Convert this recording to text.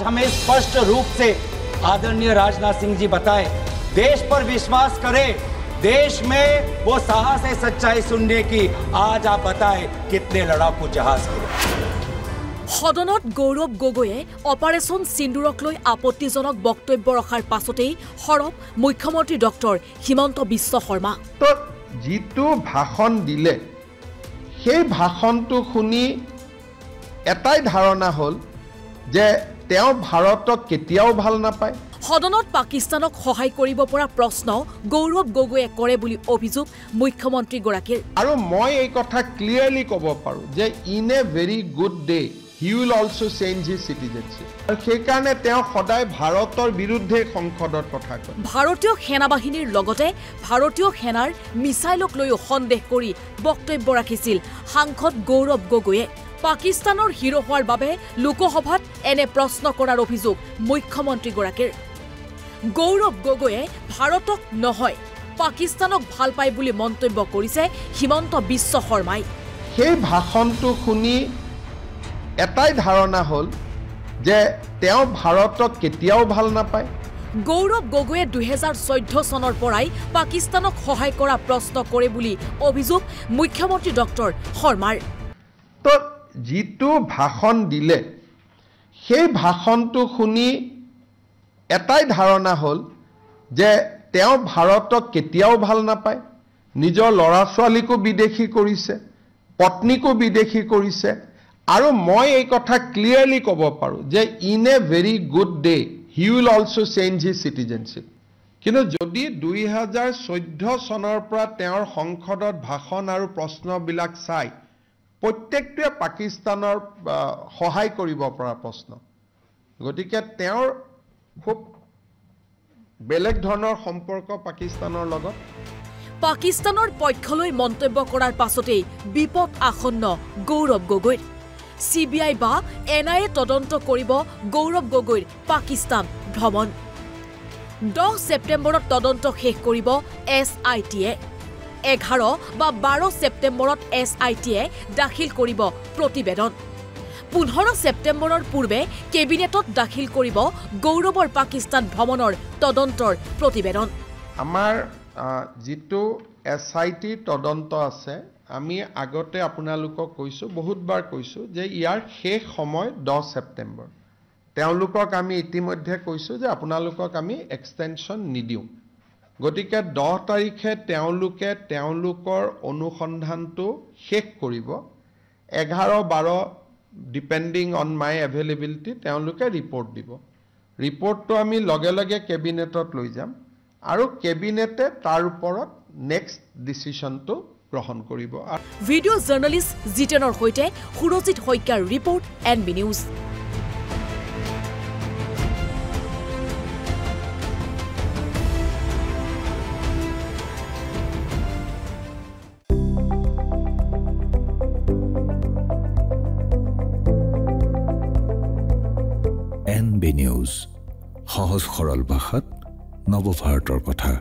आज हमें स्पष्ट रूप से आदरणीय राजनाथ सिंह जी बताए, देश पर विश्वास करें, देश में वो साहस है सच्चाई सुनने की। आज आप बताएं कितने लड़ाकू जहाज गिरे। सदনত गौरव गगৈয়ে অপাৰেশ্যন সিন্দুৰক লৈ আপত্তিজনক বক্তব্য ৰখাৰ পাছতেই সৰব মুখ্যমন্ত্ৰী ডক্টৰ হিমন্ত বিশ্ব শৰ্মা। তো যিটো ভাষণ দিলে সেই ভাষণটো শুনি এটাই ধাৰণা হ'ল যে তেওঁ ভাৰতক কেতিয়াও ভাল নাপায়। সদনত পাকিস্তানক সহায় কৰিব পৰা প্ৰশ্ন গৌৰৱ গগৈয়ে কৰে বুলি অভিযোগ মুখ্যমন্ত্ৰীগৰাকীৰ। আৰু মই এই কথা ক্লিয়াৰলি ক'ব পাৰোঁ যে in a very good day he will also change his citizenship. আৰু সেইকাৰণে তেওঁ সদায় ভাৰতৰ বিৰুদ্ধে সংসদৰ কথা কয়। ভাৰতীয় সেনাবাহিনীৰ লগতে ভাৰতীয় সেনাৰ মিছাইলক লৈও সন্দেহ কৰি বক্তব্য ৰাখিছিল সাংসদ গৌৰৱ গগৈয়ে। পাকিস্তানৰ হিৰো হোৱাৰ বাবে লোকসভাত এনে প্ৰশ্ন কৰাৰ অভিযোগ মুখ্যমন্ত্ৰীগৰাকীৰ। গৌৰৱ গগৈয়ে ভাৰতক নহয় পাকিস্তানক ভাল পায় বুলি মন্তব্য কৰিছে হিমন্ত বিশ্ব শৰ্মাই। সেই ভাষণটো শুনি এটাই ধাৰণা হ'ল যে তেওঁ ভাৰতক কেতিয়াও ভাল নাপায়। গৌৰৱ গগৈয়ে 2014 চনৰ পৰাই পাকিস্তানক সহায় কৰা প্ৰশ্ন কৰে বুলি অভিযোগ মুখ্যমন্ত্ৰী ডক্টৰ শৰ্মাৰ। তো যিটো ভাষণ দিলে সেই ভাষণটো শুনি এটাই ধাৰণা হ'ল যে তেওঁ ভাৰতক কেতিয়াও ভাল নাপায়, নিজৰ ল'ৰা ছোৱালীকো বিদেশী কৰিছে, পত্নীকো বিদেশী কৰিছে। আৰু মই এই কথা ক্লিয়াৰলি ক'ব পাৰোঁ যে in a very good day he will also change his citizenship. কিন্তু যদি 2014 চনৰ পৰা তেওঁৰ সংসদত ভাষণ আৰু প্ৰশ্নবিলাক চাই প্ৰত্যেকটোৱে পাকিস্তানৰ সহায় কৰিব পৰা প্ৰশ্ন, গতিকে তেওঁৰ খুব বেলেগ ধৰণৰ সম্পৰ্ক পাকিস্তানৰ লগত। পাকিস্তানৰ পক্ষলৈ মন্তব্য কৰাৰ পাছতেই বিপদ আসন্ন গৌৰৱ গগৈৰ। CBI বা NIA তদন্ত কৰিব গৌৰৱ গগৈৰ পাকিস্তান ভ্ৰমণ। 10 ছেপ্টেম্বৰত তদন্ত শেষ কৰিব SITয়ে। 11 বা 12 ছেপ্টেম্বৰত SITয়ে দাখিল কৰিব প্ৰতিবেদন। 15 ছেপ্টেম্বৰৰ পূৰ্বে কেবিনেটত দাখিল কৰিব গৌৰৱৰ পাকিস্তান ভ্ৰমণৰ তদন্তৰ প্ৰতিবেদন। আমাৰ যিটো SIT তদন্ত আছে, আমি আগতে আপোনালোকক কৈছোঁ, বহুতবাৰ কৈছোঁ যে ইয়াৰ শেষ সময় 10 ছেপ্টেম্বৰ। তেওঁলোকক আমি ইতিমধ্যে কৈছোঁ যে আপোনালোকক আমি এক্সটেনশ্যন নিদিওঁ। গতিকে 10 তাৰিখে তেওঁলোকে তেওঁলোকৰ অনুসন্ধানটো শেষ কৰিব। 11-12 ডিপেণ্ডিং অন মাই এভেইলেবিলিটি তেওঁলোকে ৰিপৰ্ট দিব। ৰিপৰ্টটো আমি লগে লগে কেবিনেটত লৈ যাম আৰু কেবিনেটে তাৰ ওপৰত নেক্সট ডিচিশ্যনটো গ্ৰহণ কৰিব। ভিডিঅ' জাৰ্নেলিষ্ট জিতেনৰ সৈতে সুৰজিত শইকীয়াৰ report NB news. NB news, সহজ সৰল ভাষাত নৱভাৰতৰ কথা।